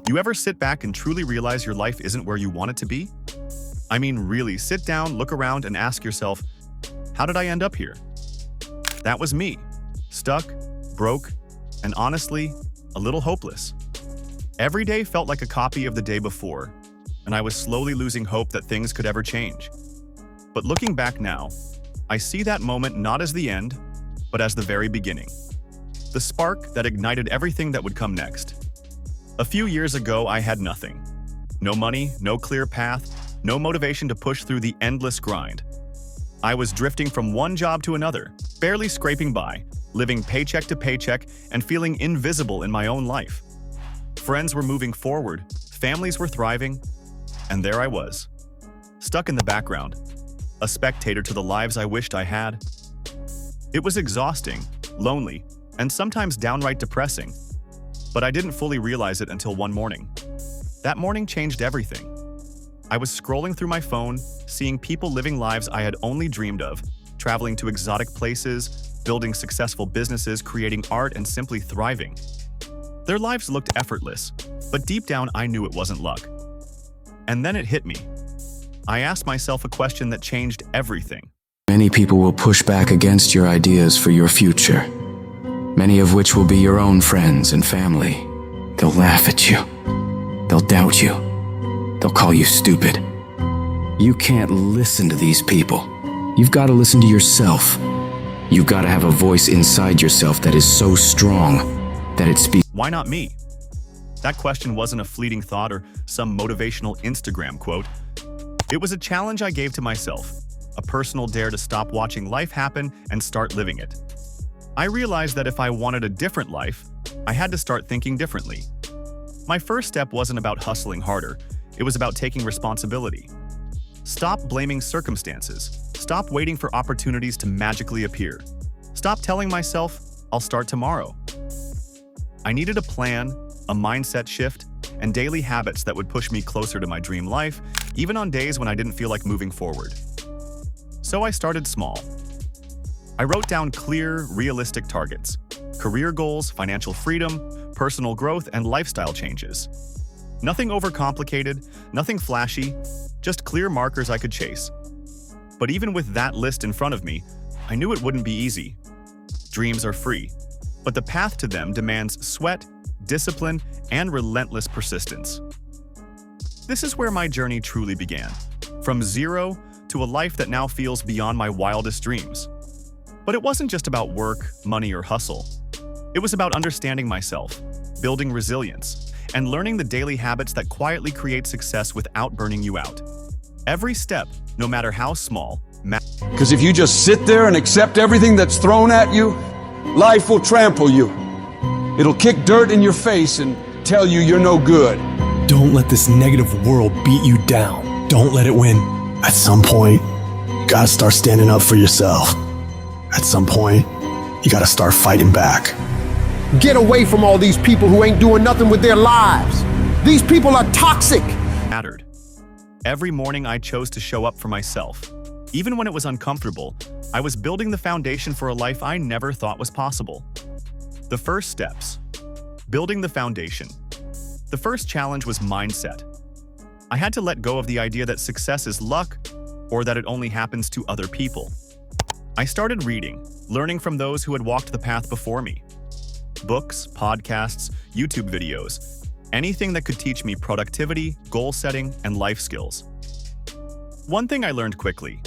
You ever sit back and truly realize your life isn't where you want it to be? I mean, really, sit down, look around, and ask yourself, how did I end up here? That was me, stuck, broke, and honestly, a little hopeless. Every day felt like a copy of the day before, and I was slowly losing hope that things could ever change. But looking back now, I see that moment not as the end, but as the very beginning. The spark that ignited everything that would come next. A few years ago, I had nothing. No money, no clear path, no motivation to push through the endless grind. I was drifting from one job to another, barely scraping by, living paycheck to paycheck and feeling invisible in my own life. Friends were moving forward, families were thriving, and there I was, stuck in the background, a spectator to the lives I wished I had. It was exhausting, lonely, and sometimes downright depressing. But I didn't fully realize it until one morning. That morning changed everything. I was scrolling through my phone, seeing people living lives I had only dreamed of, traveling to exotic places, building successful businesses, creating art, and simply thriving. Their lives looked effortless, but deep down I knew it wasn't luck. And then it hit me. I asked myself a question that changed everything. Many people will push back against your ideas for your future. Many of which will be your own friends and family. They'll laugh at you. They'll doubt you. They'll call you stupid. You can't listen to these people. You've got to listen to yourself. You've got to have a voice inside yourself that is so strong that it speaks. Why not me? That question wasn't a fleeting thought or some motivational Instagram quote. It was a challenge I gave to myself, a personal dare to stop watching life happen and start living it. I realized that if I wanted a different life, I had to start thinking differently. My first step wasn't about hustling harder, it was about taking responsibility. Stop blaming circumstances. Stop waiting for opportunities to magically appear. Stop telling myself, I'll start tomorrow. I needed a plan, a mindset shift, and daily habits that would push me closer to my dream life, even on days when I didn't feel like moving forward. So I started small. I wrote down clear, realistic targets, career goals, financial freedom, personal growth, and lifestyle changes. Nothing overcomplicated, nothing flashy, just clear markers I could chase. But even with that list in front of me, I knew it wouldn't be easy. Dreams are free, but the path to them demands sweat, discipline, and relentless persistence. This is where my journey truly began, from zero to a life that now feels beyond my wildest dreams. But it wasn't just about work, money, or hustle. It was about understanding myself, building resilience, and learning the daily habits that quietly create success without burning you out. Every step, no matter how small, because if you just sit there and accept everything that's thrown at you, life will trample you. It'll kick dirt in your face and tell you you're no good. Don't let this negative world beat you down. Don't let it win. At some point, you gotta start standing up for yourself. At some point, you gotta start fighting back. Get away from all these people who ain't doing nothing with their lives. These people are toxic. Mattered. Every morning I chose to show up for myself. Even when it was uncomfortable, I was building the foundation for a life I never thought was possible. The first steps. Building the foundation. The first challenge was mindset. I had to let go of the idea that success is luck or that it only happens to other people. I started reading, learning from those who had walked the path before me. Books, podcasts, YouTube videos, anything that could teach me productivity, goal setting, and life skills. One thing I learned quickly: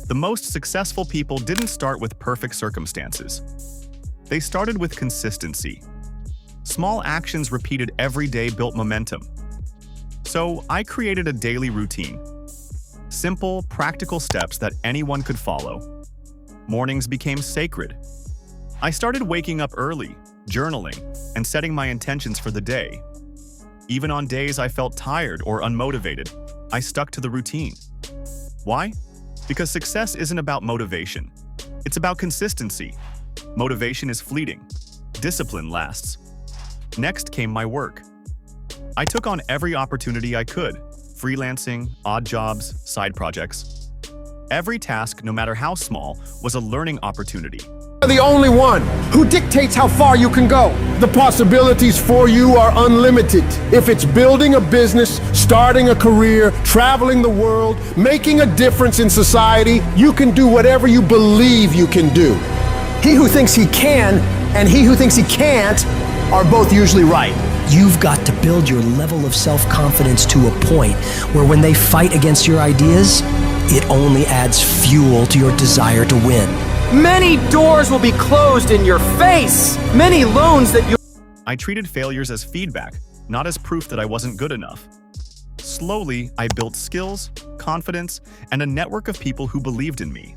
the most successful people didn't start with perfect circumstances. They started with consistency. Small actions repeated every day built momentum. So I created a daily routine. Simple, practical steps that anyone could follow. Mornings became sacred. I started waking up early, journaling, and setting my intentions for the day. Even on days I felt tired or unmotivated, I stuck to the routine. Why? Because success isn't about motivation. It's about consistency. Motivation is fleeting. Discipline lasts. Next came my work. I took on every opportunity I could: freelancing, odd jobs, side projects. Every task, no matter how small, was a learning opportunity, You're the only one who dictates how far you can go. The possibilities for you are unlimited. If it's building a business, starting a career, traveling the world, making a difference in society, you can do whatever you believe you can do. He who thinks he can and he who thinks he can't are both usually right. You've got to build your level of self-confidence to a point where when they fight against your ideas, it only adds fuel to your desire to win. Many doors will be closed in your face. Many loans that you... I treated failures as feedback, not as proof that I wasn't good enough. Slowly, I built skills, confidence, and a network of people who believed in me.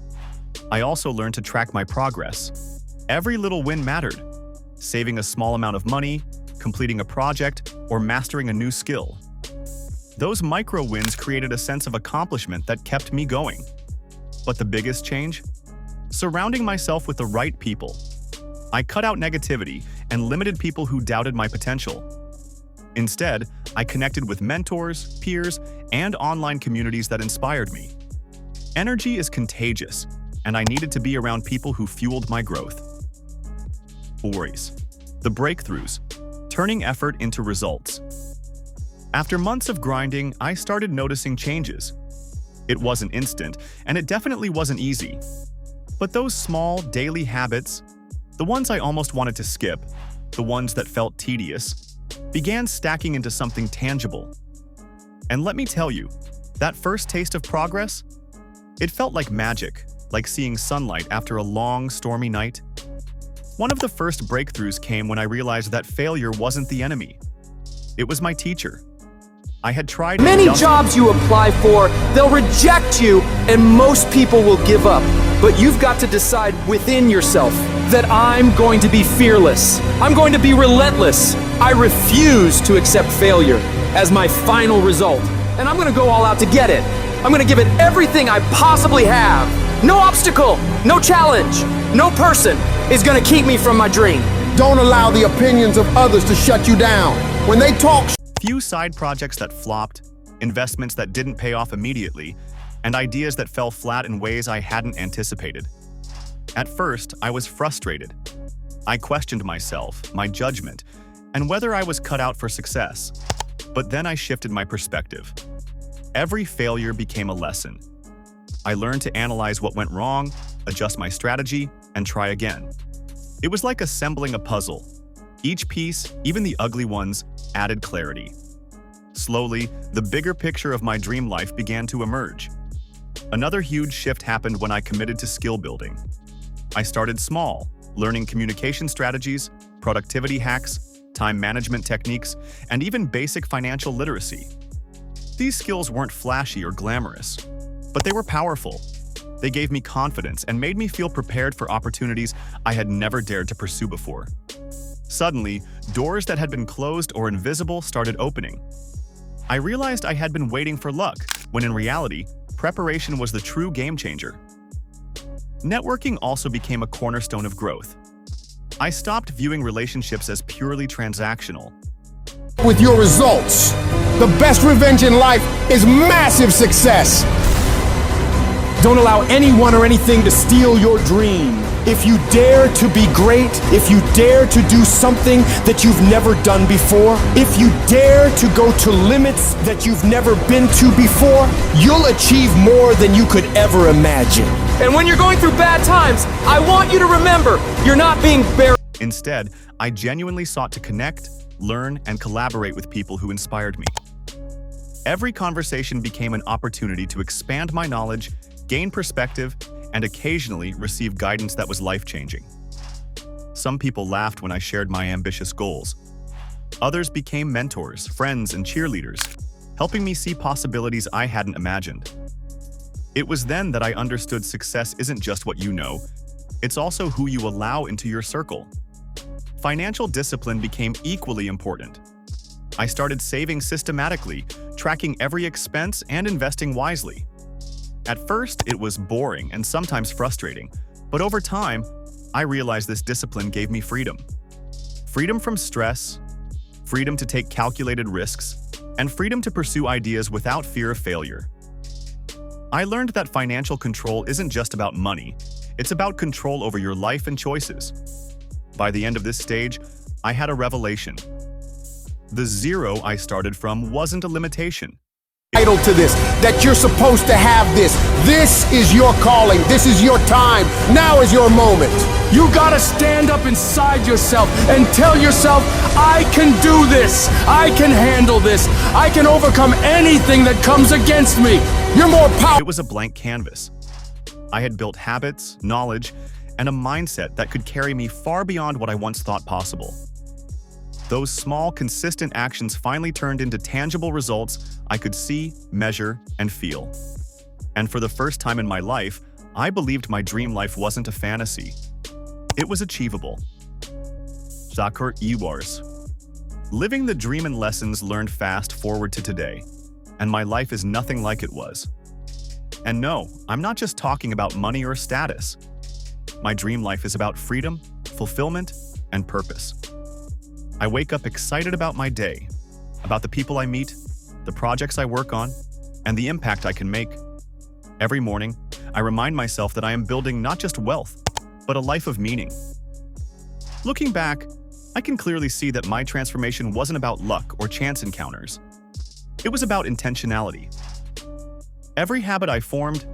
I also learned to track my progress. Every little win mattered. Saving a small amount of money, completing a project, or mastering a new skill. Those micro wins created a sense of accomplishment that kept me going. But the biggest change? Surrounding myself with the right people. I cut out negativity and limited people who doubted my potential. Instead, I connected with mentors, peers, and online communities that inspired me. Energy is contagious, and I needed to be around people who fueled my growth. Stories. The breakthroughs. Turning effort into results. After months of grinding, I started noticing changes. It wasn't instant, and it definitely wasn't easy. But those small, daily habits, the ones I almost wanted to skip, the ones that felt tedious, began stacking into something tangible. And let me tell you, that first taste of progress? It felt like magic, like seeing sunlight after a long, stormy night. One of the first breakthroughs came when I realized that failure wasn't the enemy. It was my teacher. I had tried Many jobs you apply for, they'll reject you, and most people will give up. But you've got to decide within yourself that I'm going to be fearless. I'm going to be relentless. I refuse to accept failure as my final result. And I'm going to go all out to get it. I'm going to give it everything I possibly have. No obstacle, no challenge, no person is going to keep me from my dream. Don't allow the opinions of others to shut you down. When they talk, few side projects that flopped, investments that didn't pay off immediately, and ideas that fell flat in ways I hadn't anticipated. At first, I was frustrated. I questioned myself, my judgment, and whether I was cut out for success. But then I shifted my perspective. Every failure became a lesson. I learned to analyze what went wrong, adjust my strategy, and try again. It was like assembling a puzzle. Each piece, even the ugly ones, added clarity. Slowly, the bigger picture of my dream life began to emerge. Another huge shift happened when I committed to skill building. I started small, learning communication strategies, productivity hacks, time management techniques, and even basic financial literacy. These skills weren't flashy or glamorous, but they were powerful. They gave me confidence and made me feel prepared for opportunities I had never dared to pursue before. Suddenly, doors that had been closed or invisible started opening. I realized I had been waiting for luck, when in reality, preparation was the true game changer. Networking also became a cornerstone of growth. I stopped viewing relationships as purely transactional. with your results. The best revenge in life is massive success. Don't allow anyone or anything to steal your dream. If you dare to be great, if you dare to do something that you've never done before, if you dare to go to limits that you've never been to before, you'll achieve more than you could ever imagine. And when you're going through bad times, I want you to remember, you're not being buried. Instead, I genuinely sought to connect, learn, and collaborate with people who inspired me. Every conversation became an opportunity to expand my knowledge, gain perspective, and occasionally receive guidance that was life-changing. Some people laughed when I shared my ambitious goals. Others became mentors, friends, and cheerleaders, helping me see possibilities I hadn't imagined. It was then that I understood success isn't just what you know, it's also who you allow into your circle. Financial discipline became equally important. I started saving systematically, tracking every expense and investing wisely. At first, it was boring and sometimes frustrating, but over time, I realized this discipline gave me freedom. Freedom from stress, freedom to take calculated risks, and freedom to pursue ideas without fear of failure. I learned that financial control isn't just about money, It's about control over your life and choices. By the end of this stage, I had a revelation. The zero I started from wasn't a limitation. Entitled to this, that you're supposed to have this. This is your calling. This is your time. Now is your moment. You gotta stand up inside yourself and tell yourself, I can do this. I can handle this. I can overcome anything that comes against me. You're more powerful. It was a blank canvas. I had built habits, knowledge, and a mindset that could carry me far beyond what I once thought possible. Those small, consistent actions finally turned into tangible results I could see, measure, and feel. And for the first time in my life, I believed my dream life wasn't a fantasy. It was achievable. Zakur Ewars. Living the dream and lessons learned fast forward to today, and my life is nothing like it was. And no, I'm not just talking about money or status. My dream life is about freedom, fulfillment, and purpose. I wake up excited about my day, about the people I meet, the projects I work on, and the impact I can make. Every morning, I remind myself that I am building not just wealth, but a life of meaning. Looking back, I can clearly see that my transformation wasn't about luck or chance encounters. It was about intentionality. Every habit I formed,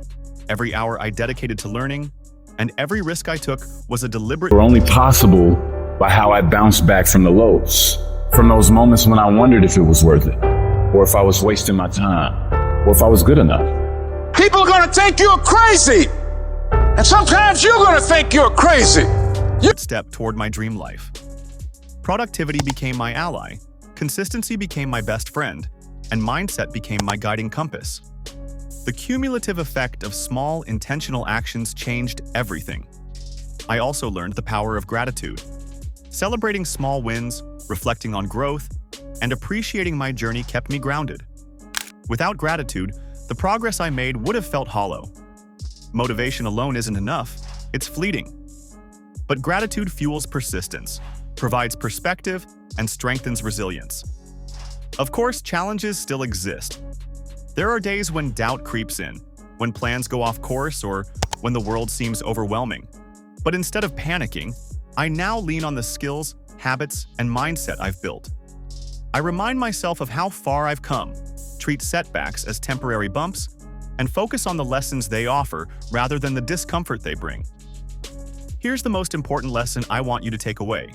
every hour I dedicated to learning, and every risk I took was a deliberate— were only possible by how I bounced back from the lows, from those moments when I wondered if it was worth it, or if I was wasting my time, or if I was good enough. People are gonna think you're crazy. And sometimes you're gonna think you're crazy. Step toward my dream life. Productivity became my ally, consistency became my best friend, and mindset became my guiding compass. The cumulative effect of small, intentional actions changed everything. I also learned the power of gratitude. Celebrating small wins, reflecting on growth, and appreciating my journey kept me grounded. Without gratitude, the progress I made would have felt hollow. Motivation alone isn't enough, it's fleeting. But gratitude fuels persistence, provides perspective, and strengthens resilience. Of course, challenges still exist. There are days when doubt creeps in, when plans go off course, or when the world seems overwhelming. But instead of panicking, I now lean on the skills, habits, and mindset I've built. I remind myself of how far I've come, treat setbacks as temporary bumps, and focus on the lessons they offer rather than the discomfort they bring. Here's the most important lesson I want you to take away.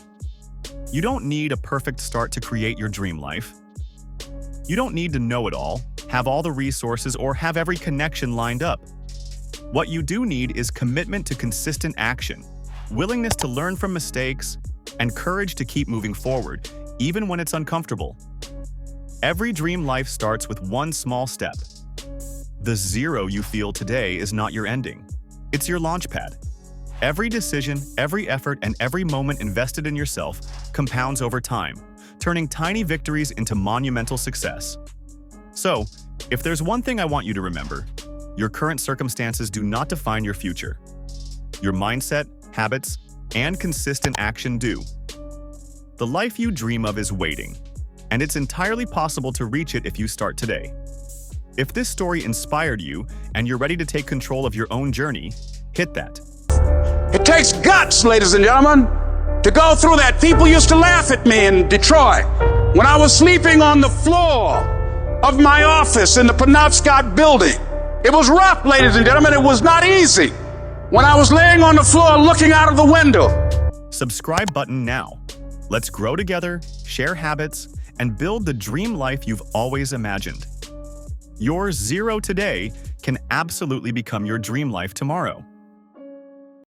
You don't need a perfect start to create your dream life. You don't need to know it all, have all the resources, or have every connection lined up. What you do need is commitment to consistent action, willingness to learn from mistakes, and courage to keep moving forward, even when it's uncomfortable. Every dream life starts with one small step. The zero you feel today is not your ending. It's your launchpad. Every decision, every effort, and every moment invested in yourself compounds over time, turning tiny victories into monumental success. So, if there's one thing I want you to remember, your current circumstances do not define your future. Your mindset, habits, and consistent action do. The life you dream of is waiting, and it's entirely possible to reach it if you start today. If this story inspired you and you're ready to take control of your own journey, hit that. It takes guts, ladies and gentlemen, to go through that. People used to laugh at me in Detroit when I was sleeping on the floor of my office in the Penobscot building. It was rough, ladies and gentlemen. It was not easy. When I was laying on the floor looking out of the window. Subscribe button now. Let's grow together, share habits, and build the dream life you've always imagined. Your zero today can absolutely become your dream life tomorrow.